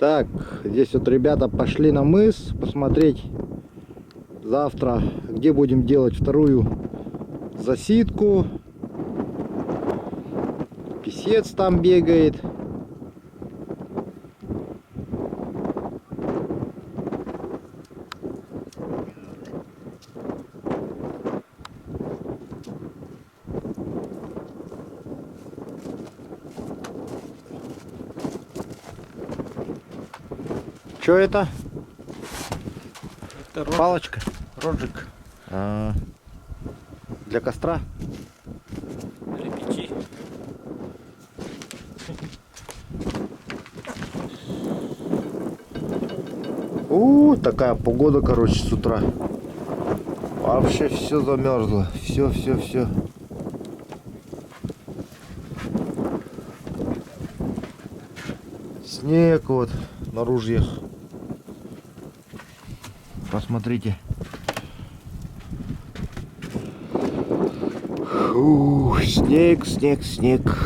Так, здесь вот ребята пошли на мыс посмотреть завтра, где будем делать вторую засидку. Писец там бегает. Что это? Это Палочка? роджик Для костра? для печи. Такая погода, короче, с утра. Вообще все замерзло. Все. Снег вот на ружьях. Посмотрите. Снег.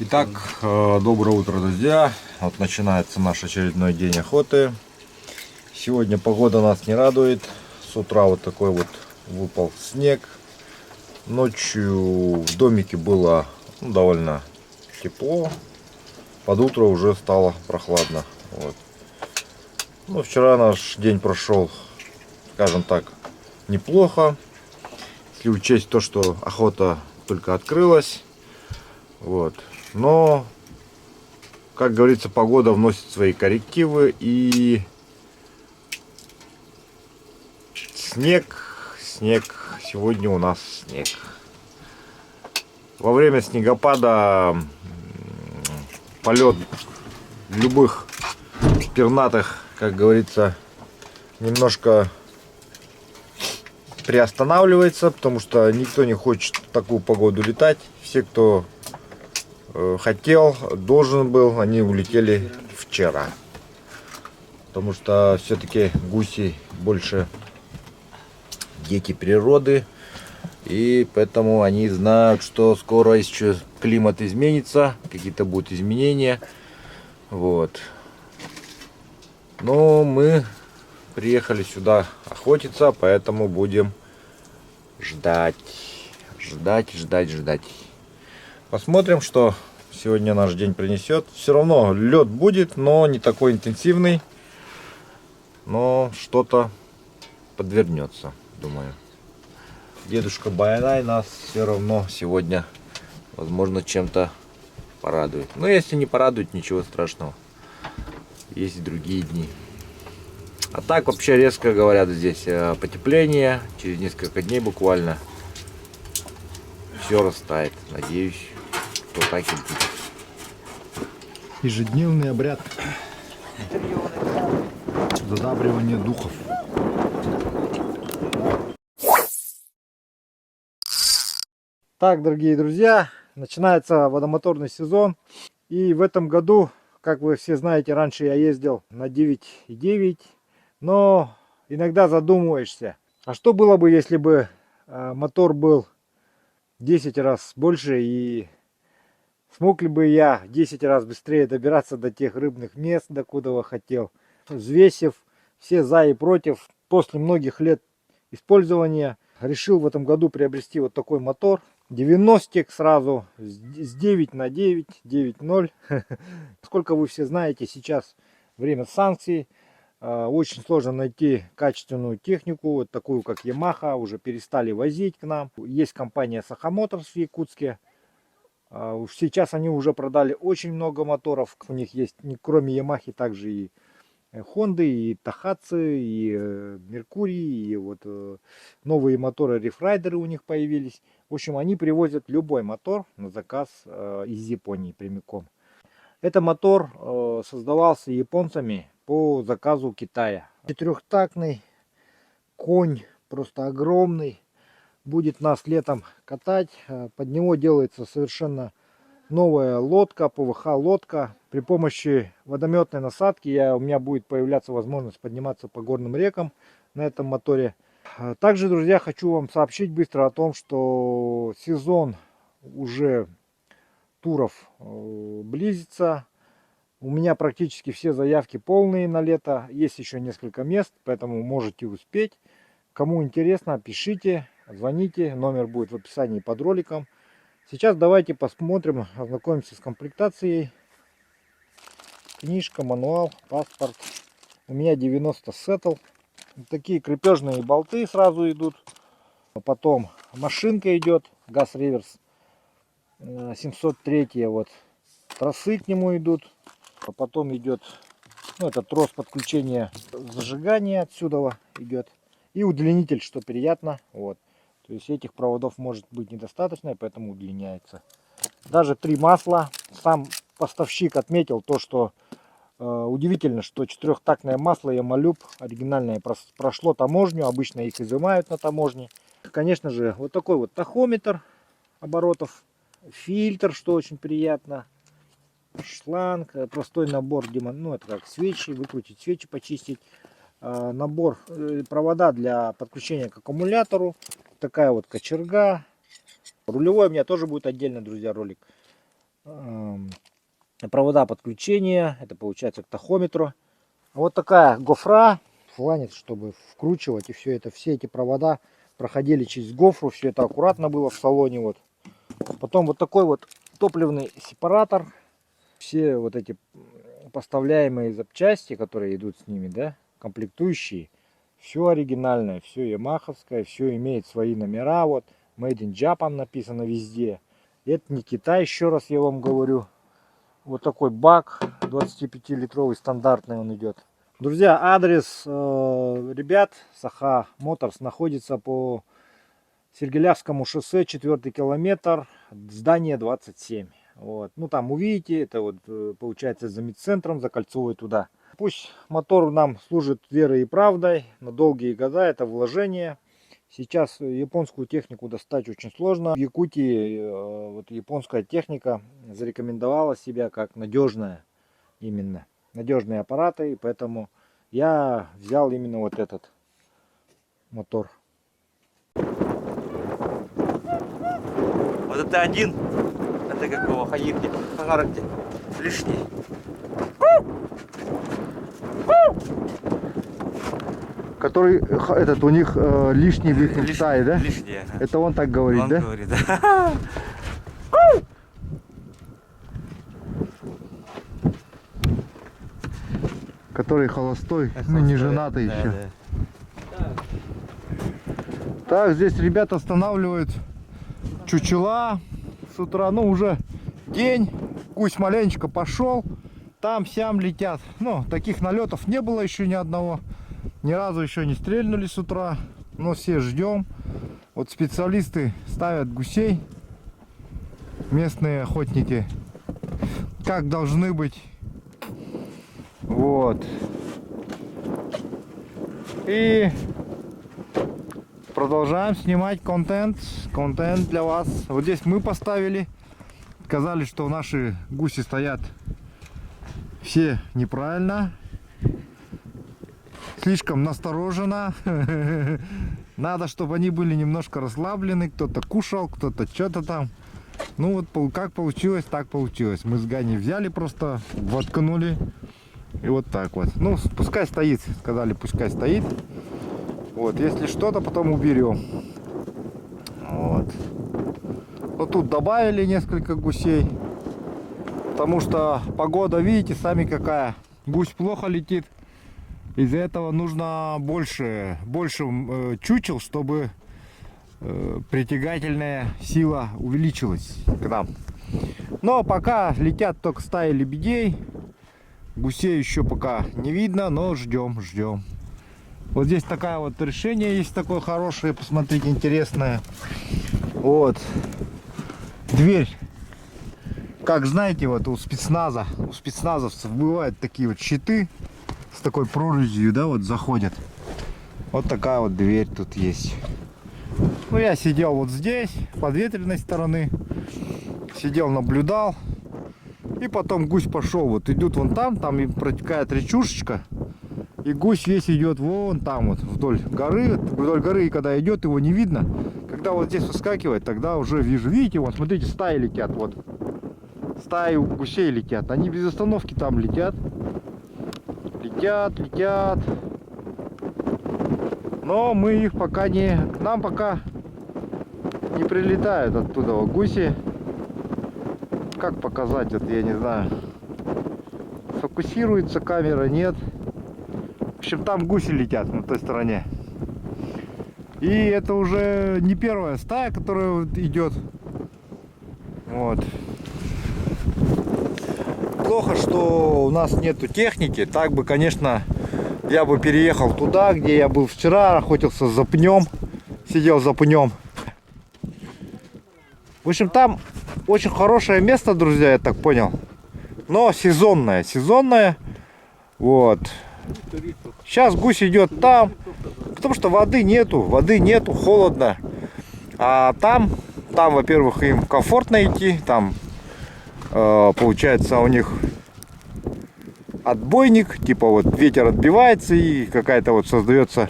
Итак, доброе утро, друзья. Вот начинается наш очередной день охоты. Сегодня погода нас не радует. С утра вот такой вот выпал снег. Ночью в домике было довольно тепло. Под утро уже стало прохладно. Вот. Ну, вчера наш день прошел, скажем так, неплохо. Если учесть то, что охота только открылась. Вот. Но, как говорится, погода вносит свои коррективы, и снег, сегодня у нас снег. Во время снегопада полет любых пернатых, как говорится, немножко приостанавливается, потому что никто не хочет в такую погоду летать. Все, кто хотел, должен был, они улетели вчера. Потому что все-таки гуси больше дети природы. И поэтому они знают, что скоро еще климат изменится, какие-то будут изменения. Вот. Но мы приехали сюда охотиться, поэтому будем ждать. Посмотрим, что сегодня наш день принесет. Все равно лед будет, но не такой интенсивный. Но что-то подвернется, думаю. Дедушка Баянай нас все равно сегодня, возможно, чем-то порадует. Но если не порадует, ничего страшного. Есть и другие дни. А так вообще резко говорят здесь потепление. Через несколько дней буквально все растает. Надеюсь, что так и будет. Ежедневный обряд задабривания духов. Так, дорогие друзья, начинается водомоторный сезон. И в этом году, как вы все знаете, раньше я ездил на 9,9. Но иногда задумываешься, а что было бы, если бы мотор был 10 раз больше, и смог ли бы я 10 раз быстрее добираться до тех рыбных мест, до куда хотел. Взвесив все за и против, после многих лет использования, решил в этом году приобрести вот такой мотор. 90-ик сразу с 9 на 9, 9.0. Сколько вы все знаете, сейчас время санкций. Очень сложно найти качественную технику, вот такую как Yamaha, уже перестали возить к нам. Есть компания Saha Motors в Якутске. Сейчас они уже продали очень много моторов. У них есть, кроме Yamaha, также и Honda, и Tohatsu, и Mercury, и вот новые моторы Reef Rider у них появились. В общем, они привозят любой мотор на заказ из Японии прямиком. Этот мотор создавался японцами по заказу Китая. Четырехтактный конь, просто огромный, будет нас летом катать. Под него делается совершенно новая лодка, ПВХ лодка. При помощи водометной насадки у меня будет появляться возможность подниматься по горным рекам на этом моторе. Также, друзья, хочу вам сообщить быстро о том, что сезон уже туров близится. У меня практически все заявки полные на лето. Есть еще несколько мест, поэтому можете успеть. Кому интересно, пишите, звоните. Номер будет в описании под роликом. Сейчас давайте посмотрим, ознакомимся с комплектацией. Книжка, мануал, паспорт. У меня 90 сеттл. Такие крепежные болты сразу идут. Потом машинка идет, газ-реверс 703. Вот. Тросы к нему идут. А потом идет, ну, это трос подключения зажигания отсюда идет. И удлинитель, что приятно. Вот. То есть этих проводов может быть недостаточно, поэтому удлиняется. Даже 3 масла. Сам поставщик отметил то, что удивительно, что 4-тактное масло Ямалюб оригинальное прошло таможню. Обычно их изымают на таможне. Конечно же, вот такой вот тахометр оборотов. Фильтр, что очень приятно. Шланг, простой набор, ну это как свечи, выкрутить свечи, почистить. Набор провода для подключения к аккумулятору. Такая вот кочерга. Рулевой у меня тоже будет отдельно, друзья, ролик. Провода подключения, это получается к тахометру. Вот такая гофра, фланец, чтобы вкручивать, и все эти провода проходили через гофру, все это аккуратно было в салоне. Вот. Потом вот такой вот топливный сепаратор. Все вот эти поставляемые запчасти, которые идут с ними, да, комплектующие, все оригинальное, все ямаховское, все имеет свои номера. Вот Made in Japan написано везде. Это не Китай, еще раз я вам говорю. Вот такой бак 25-литровый, стандартный он идет. Друзья, адрес ребят Саха Моторс находится по Сергелявскому шоссе, 4 километр, здание 27. Вот. Ну там увидите, это вот получается за медцентром, за кольцевой туда. Пусть мотор нам служит верой и правдой на долгие года, это вложение. Сейчас японскую технику достать очень сложно. В Якутии вот японская техника зарекомендовала себя как надежная, именно надежные аппараты, и поэтому я взял именно вот этот мотор. Вот это один. Это какого хаихни? Хагаракти. Лишний. Который этот у них лишний в их Китае, да? Лишний, ага. Это он так говорит, Он да? говорит, да. Который холостой, ну не женатый Да, еще. да. Так, здесь ребята останавливают чучела с утра, ну уже день, гусь маленечко пошел, там-сям летят. Ну, таких налетов не было еще ни одного, ни разу еще не стрельнули с утра, но все ждем. Вот специалисты ставят гусей, местные охотники, как должны быть. Вот. И продолжаем снимать контент для вас. Вот здесь мы поставили. Сказали, что наши гуси стоят все неправильно. Слишком настороженно. Надо, чтобы они были немножко расслаблены. Кто-то кушал, кто-то что-то там. Ну вот как получилось, так получилось. Мы с Ганей взяли просто, воткнули. И вот так вот. Ну, пускай стоит. Сказали, пускай стоит. Вот, если что-то, потом уберем. Вот. Вот тут добавили несколько гусей. Потому что погода, видите, сами какая. Гусь плохо летит. Из-за этого нужно больше чучел, чтобы притягательная сила увеличилась к нам. Но пока летят только стаи лебедей. Гусей еще пока не видно, но ждем. Вот здесь такая вот решение есть такое хорошее, посмотрите, интересное. Вот. Дверь. Как знаете, вот у спецназовцев бывают такие вот щиты с такой прорезью, да, вот заходят. Вот такая вот дверь тут есть. Ну, я сидел вот здесь, подветренной стороны. Сидел, наблюдал. И потом гусь пошел. Вот идут вон там и протекает речушечка. И гусь весь идет вон там вот вдоль горы. Вдоль горы, и когда идет, его не видно. Когда вот здесь выскакивает, тогда уже вижу. Видите, вот смотрите, стаи летят. Вот. стаи гусей летят. Они без остановки там летят. Летят, летят. Но мы их пока не... К нам пока не прилетают оттуда гуси. Как показать это, я не знаю. Фокусируется камера, нет. В общем, там гуси летят на той стороне. И это уже не первая стая, которая идет. Вот. Плохо, что у нас нету техники. Так бы, конечно, я бы переехал туда, где я был вчера, охотился за пнем. Сидел за пнем. В общем, там очень хорошее место, друзья, я так понял. Но сезонное. Сезонное. Вот. Сейчас гусь идет там. Потому что воды нету, холодно. А там, во-первых, им комфортно идти. Там, получается, у них отбойник. Типа вот ветер отбивается и какая-то вот создается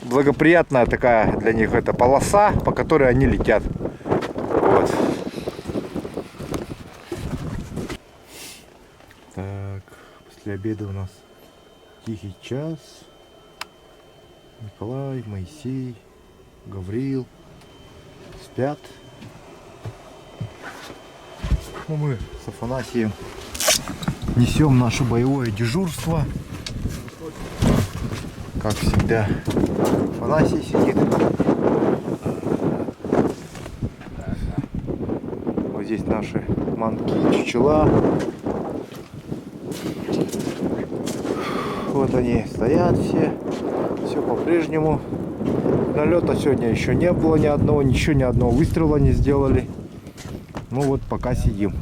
благоприятная такая для них эта полоса, по которой они летят. Вот. Так, после обеда у нас тихий час. Николай, Моисей, Гавриил спят. Ну, мы с Афанасием несем наше боевое дежурство. Как всегда, Афанасий сидит. Вот здесь наши манки, чучела. Вот они стоят все. Все по-прежнему. Налета сегодня еще не было ни одного, ничего, ни одного выстрела не сделали. Ну вот пока сидим.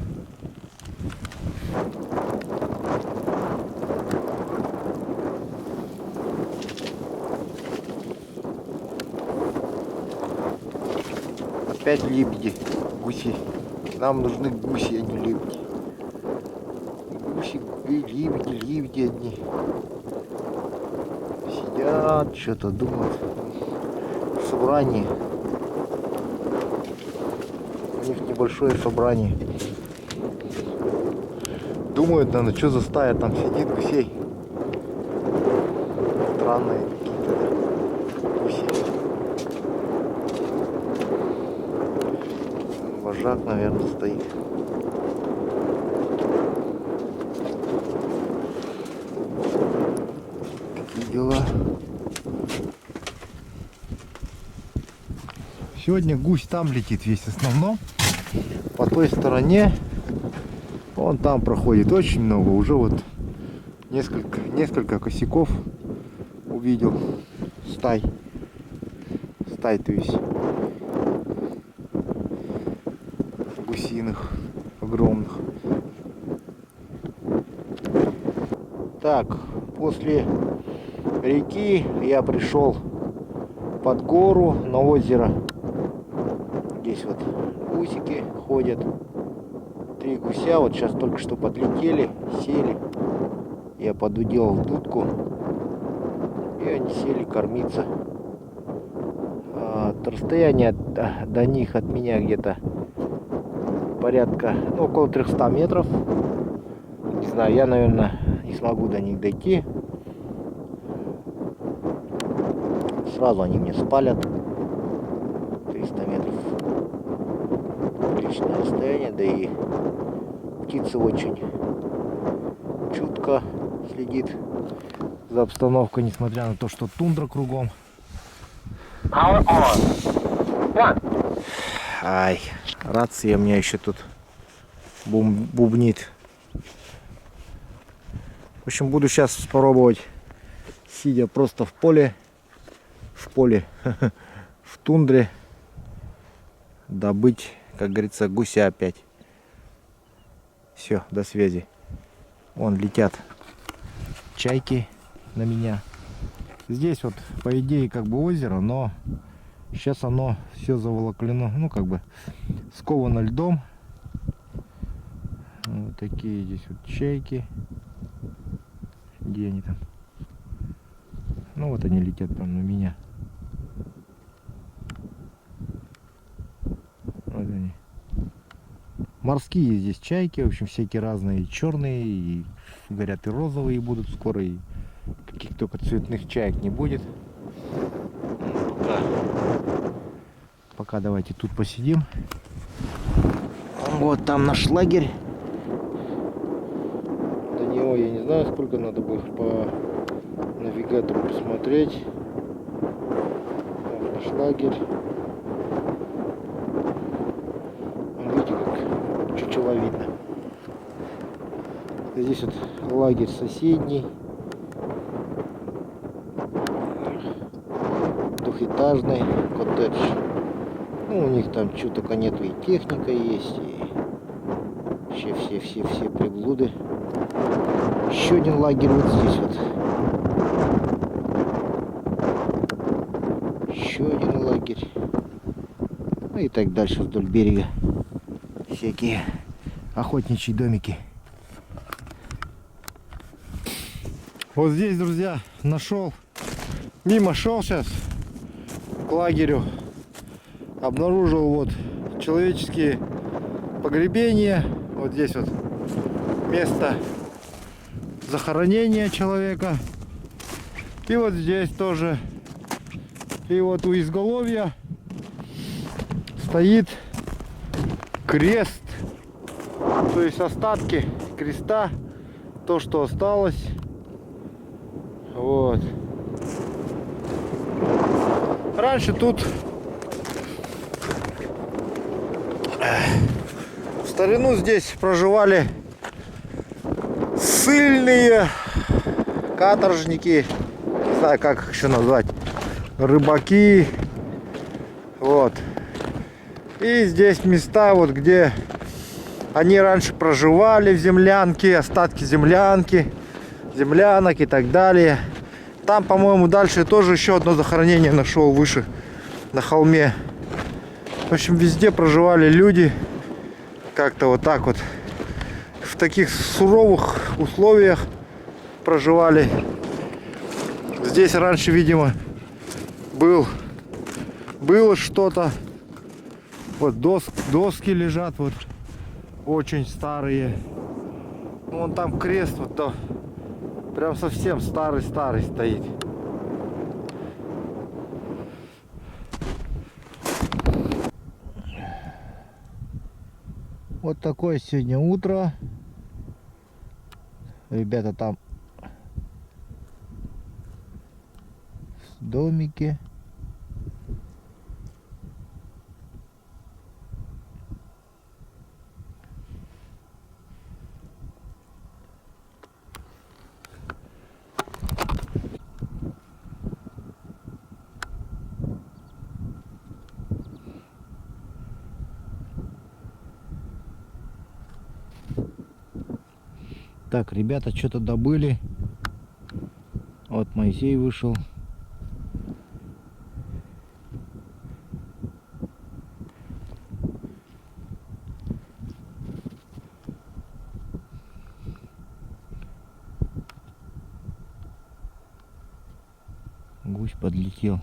Опять лебеди, гуси. Нам нужны гуси, а не лебеди. Гуси, лебеди одни. Сидят, что-то думают. В собрании. У них небольшое собрание. Думают, наверное, что за стая там сидит гусей. Странные какие-то гуси. Вожак, наверное, стоит. Такие дела. Сегодня гусь там летит весь в основном. По той стороне. Вон там проходит очень много. Уже вот несколько косяков увидел. Стай, то есть гусиных огромных. Так, после реки я пришел под гору на озеро. Здесь вот гусики ходят. 3 гуся вот сейчас только что подлетели, сели. Я подудел в дудку. И они сели кормиться. Расстояние до них от меня где-то порядка, ну, около 300 метров. Не знаю, я, наверное, не смогу до них дойти. Сразу они мне спалят. 300 метров. Отличное расстояние, да и птица очень чутко следит за обстановкой, несмотря на то, что тундра кругом. Ай, рация у меня еще тут бубнит. В общем, буду сейчас пробовать, сидя просто в поле, в тундре, добыть, как говорится, гуся опять. Все, до связи. Вон летят чайки на меня. Здесь вот, по идее, как бы озеро, но сейчас оно все заволоклено, ну, как бы сковано льдом. Вот такие здесь вот чайки. Где они там? Ну, вот они летят прямо на меня. Вот они. Морские здесь чайки, в общем, всякие разные, черные, и, говорят, и розовые будут скоро, и каких только цветных чаек не будет. Пока давайте тут посидим. Вот там наш лагерь. До него я не знаю, сколько надо будет по навигатору посмотреть. Вот наш лагерь. Видите, как чучело видно. Здесь вот лагерь соседний. Двухэтажный коттедж. Ну, у них там что только нету, и техника есть, и вообще все приблуды. Еще один лагерь вот здесь вот. Еще один лагерь. Ну и так дальше вдоль берега. Всякие охотничьи домики. Вот здесь, друзья, нашел. Мимо шел сейчас к лагерю. Обнаружил вот человеческие погребения. Вот здесь вот место захоронения человека. И вот здесь тоже. И вот у изголовья стоит крест. То есть остатки креста. То, что осталось. Вот. Раньше тут в старину здесь проживали ссыльные, каторжники, не знаю, как их еще назвать, рыбаки. Вот. И здесь места, вот где они раньше проживали, в землянке, остатки землянки, землянок и так далее. Там, по-моему, дальше тоже еще одно захоронение нашел выше, на холме. В общем, везде проживали люди. Как-то вот так вот. В таких суровых условиях проживали. Здесь раньше, видимо, было что-то. Вот доски лежат, вот очень старые. Вон там крест, вот то. Прям совсем старый стоит. Вот такое сегодня утро. Ребята там в домике. Так, ребята что-то добыли. Вот Моисей вышел. Гусь подлетел.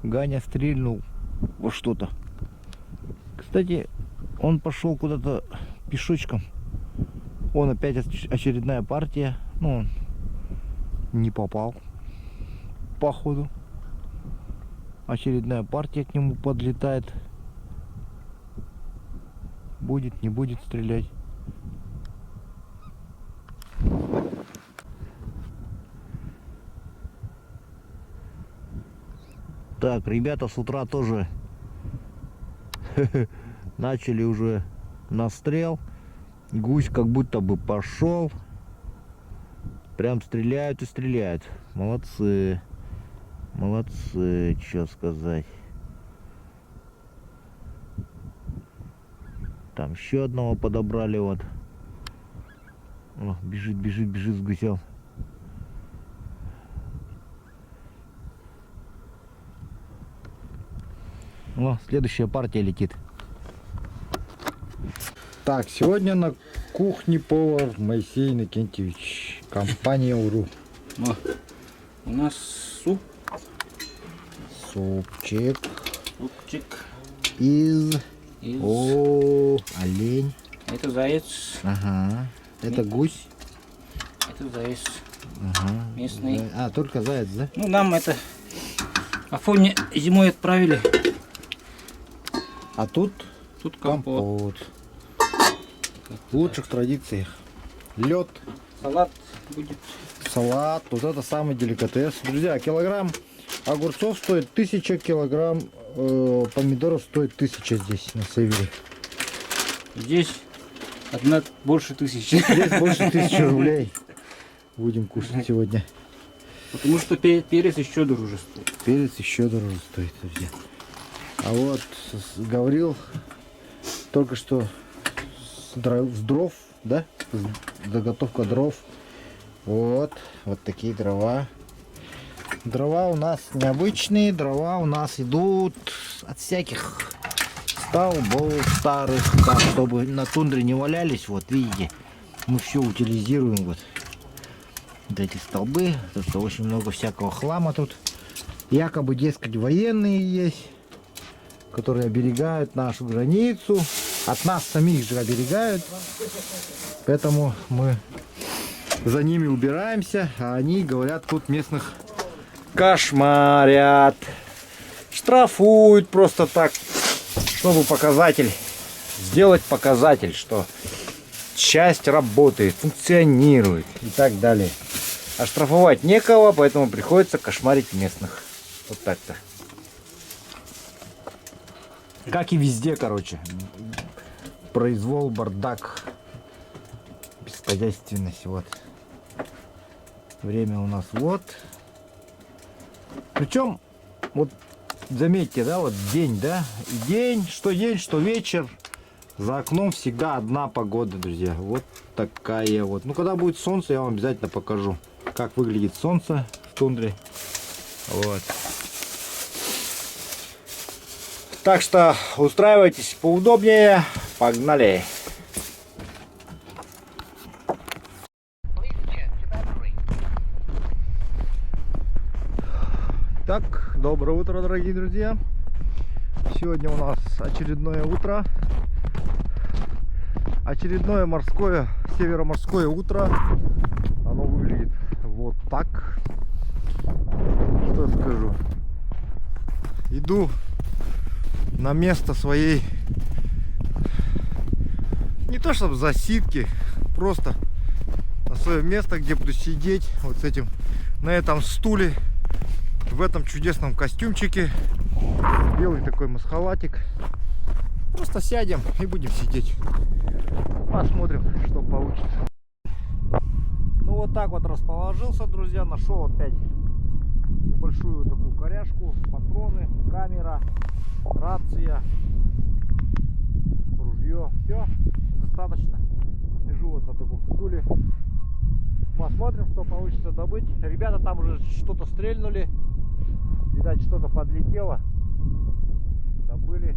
Ганя стрельнул во что-то. Кстати, он пошел куда-то пешочком. Он опять очередная партия. Ну, он не попал, походу. Очередная партия к нему подлетает. Будет, не будет стрелять. Так, ребята с утра тоже начали уже настрел. Гусь как будто бы пошел. Прям стреляют и стреляют. Молодцы. Молодцы, что сказать. Там еще одного подобрали вот. О, бежит, бежит, бежит с гусем. О, следующая партия летит. Так, сегодня на кухне повар Моисей Иннокентьевич. Компания УРУ. О, у нас суп. Супчик Супчик. из... Из... О, олень. Это заяц. Ага. Это гусь. Это заяц. Ага. Местный. А, только заяц, да? Ну, нам это Афоне зимой отправили. А тут Тут компот. В лучших традициях. Лед, Салат будет. салат. Вот это самый деликатес. Друзья, килограмм огурцов стоит 1000, килограмм помидоров стоит 1000 здесь, на севере. Здесь одна больше 1000. Здесь больше 1000 рублей. Будем кушать сегодня. Потому что перец еще дороже стоит. Перец еще дороже стоит, друзья. А вот говорил только что с дров, да? Заготовка дров. Вот такие дрова. Дрова у нас необычные, дрова у нас идут от всяких столбов старых, так, чтобы на тундре не валялись. Вот видите, мы все утилизируем. Вот эти столбы, потому что очень много всякого хлама тут. Якобы, дескать, военные есть, которые оберегают нашу границу. От нас самих же оберегают. Поэтому мы за ними убираемся. А они, говорят, тут местных кошмарят. Штрафуют просто так, чтобы показатель, сделать показатель, что часть работает, функционирует и так далее. А штрафовать некого, поэтому приходится кошмарить местных. Вот так-то. Как и везде, короче. Произвол, бардак, бесхозяйственность. Вот. Время у нас вот. Причем, вот заметьте, да, вот день, да. День, что вечер. За окном всегда одна погода, друзья. Вот такая вот. Ну, когда будет солнце, я вам обязательно покажу, как выглядит солнце в тундре. Вот. Так что устраивайтесь поудобнее. Погнали. Так, доброе утро, дорогие друзья. Сегодня у нас очередное утро. Очередное морское, североморское утро. Оно выглядит вот так. Что скажу. Иду на место своей, не то чтобы засидки, просто на свое место, где буду сидеть вот с этим, на этом стуле, в этом чудесном костюмчике, белый такой масхалатик. Просто сядем и будем сидеть, посмотрим, что получится. Ну вот так вот расположился, друзья, нашел опять небольшую такую коряшку, патроны, камера, рация, ружье. Все, достаточно. Лежу вот на таком стуле. Посмотрим, что получится добыть. Ребята там уже что-то стрельнули. Видать, что-то подлетело. Добыли.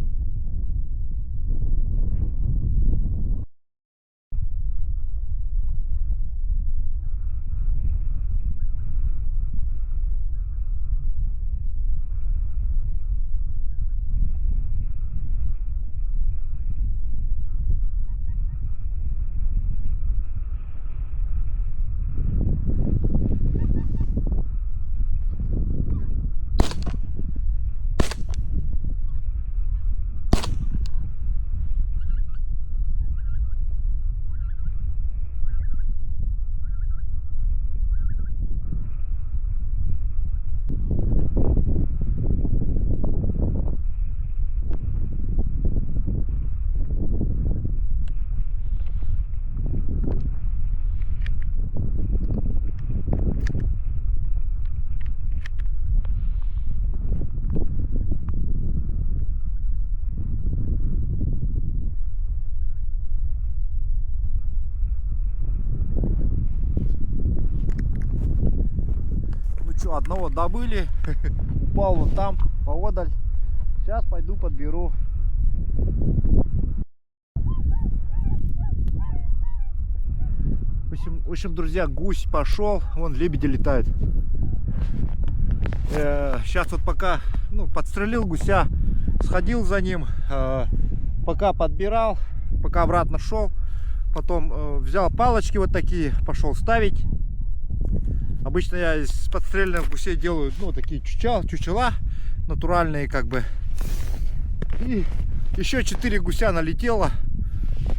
еще одного добыли. Упал вот там, поодаль. Сейчас пойду подберу. В общем, друзья, гусь пошел. Вон лебеди летают. Сейчас вот пока подстрелил гуся, сходил за ним, пока подбирал, пока обратно шел. Потом взял палочки вот такие, пошел ставить. Обычно я из подстрельных гусей делаю такие чучела натуральные как бы. И еще 4 гуся налетело,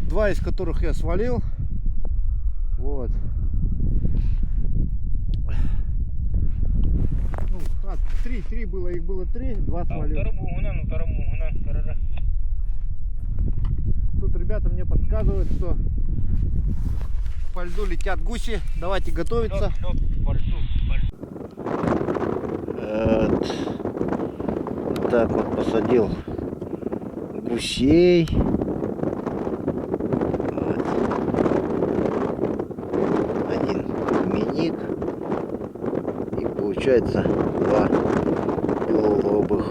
2 из которых я свалил. Вот. Три было, их было 3, 2 свалил. Тут ребята мне подсказывают, что по льду летят гуси. Давайте готовиться. Вот так вот посадил гусей. Вот. Один миник. И получается 2 белолобых.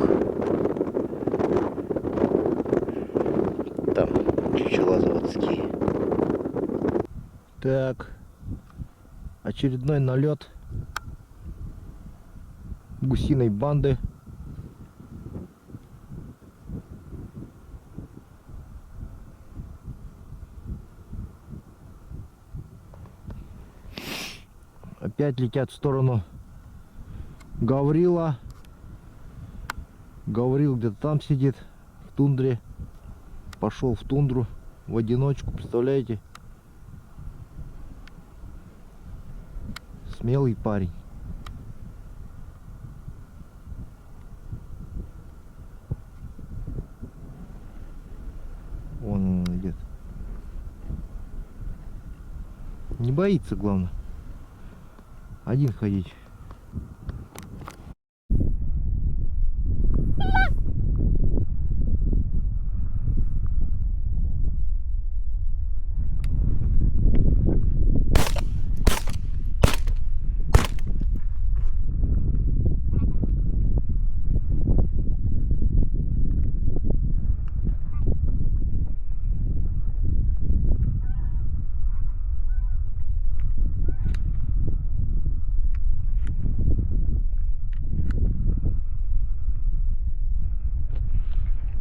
Там чучела заводские. Так, очередной налет гусиной банды. Опять летят в сторону Гаврила. Гаврил где-то там сидит, в тундре. Пошел в тундру в одиночку, представляете? Смелый парень. Вон он идет. Не боится, главное. Один ходить.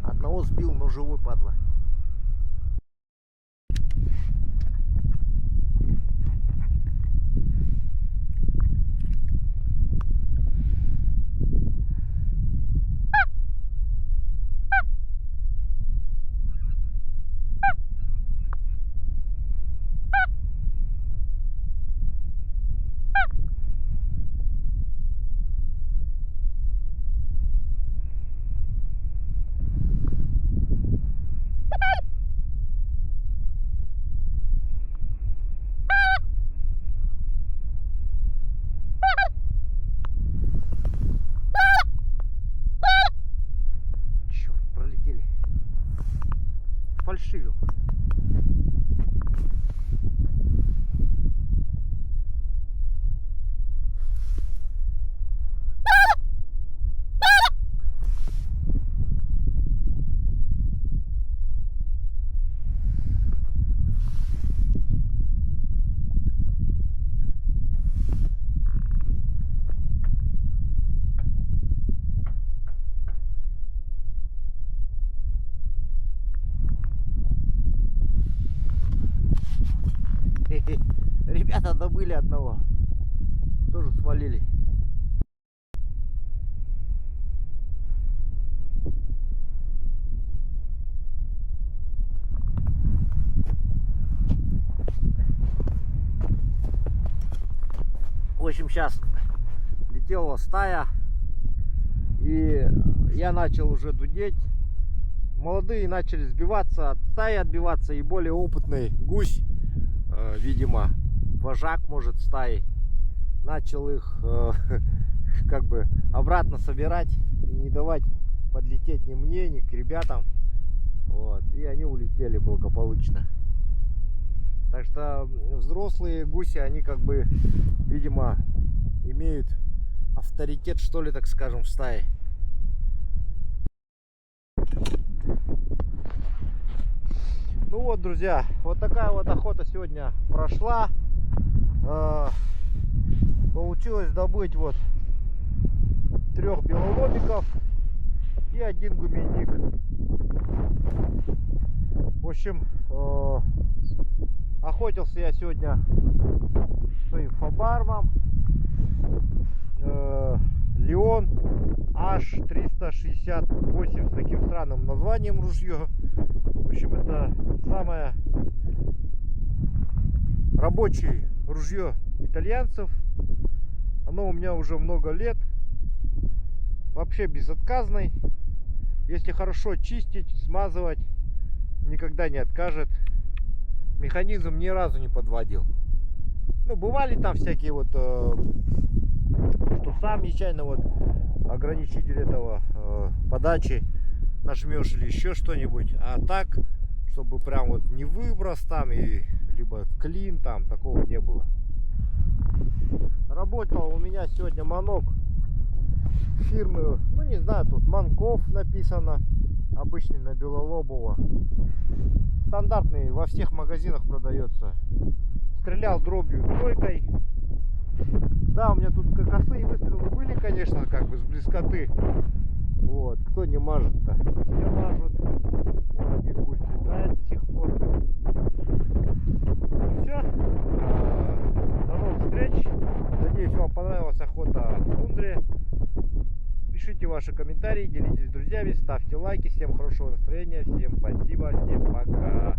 Одного сбил, но живой, падла. Фальшивил. Ребята добыли одного. Тоже свалили. В общем, сейчас летела стая. И я начал уже дудеть. Молодые начали сбиваться от стаи, отбиваться. И более опытный гусь, видимо, вожак, может, стаи, начал их как бы обратно собирать и не давать подлететь ни мне, ни к ребятам. Вот. И они улетели благополучно. Так что взрослые гуси, они как бы, видимо, имеют авторитет, что ли, так скажем, в стае. Ну вот, друзья, вот такая вот охота сегодня прошла. Получилось добыть вот 3 белолобиков и 1 гуменник. В общем, охотился я сегодня своим фабармом Леон H368 с таким странным названием ружье. В общем, это самое рабочее ружье итальянцев. Оно у меня уже много лет. Вообще безотказный. Если хорошо чистить, смазывать, никогда не откажет. Механизм ни разу не подводил. Ну, бывали там всякие вот, что сам нечаянно вот ограничитель этого подачи нажмешь или еще что-нибудь. А так, чтобы прям вот не выброс там и либо клин там, такого не было. Работал у меня сегодня манок фирмы, ну не знаю, тут Манков написано, обычный на белолобово. Стандартный, во всех магазинах продается. Стрелял дробью тройкой. Да, у меня тут косые выстрелы были, конечно, как бы с близкоты. Вот, кто не мажет-то? Все мажут. Вот один пусть летает до сих пор. Все. До новых встреч. Надеюсь, вам понравилась охота в тундре. Пишите ваши комментарии, делитесь с друзьями, ставьте лайки. Всем хорошего настроения, всем спасибо, всем пока.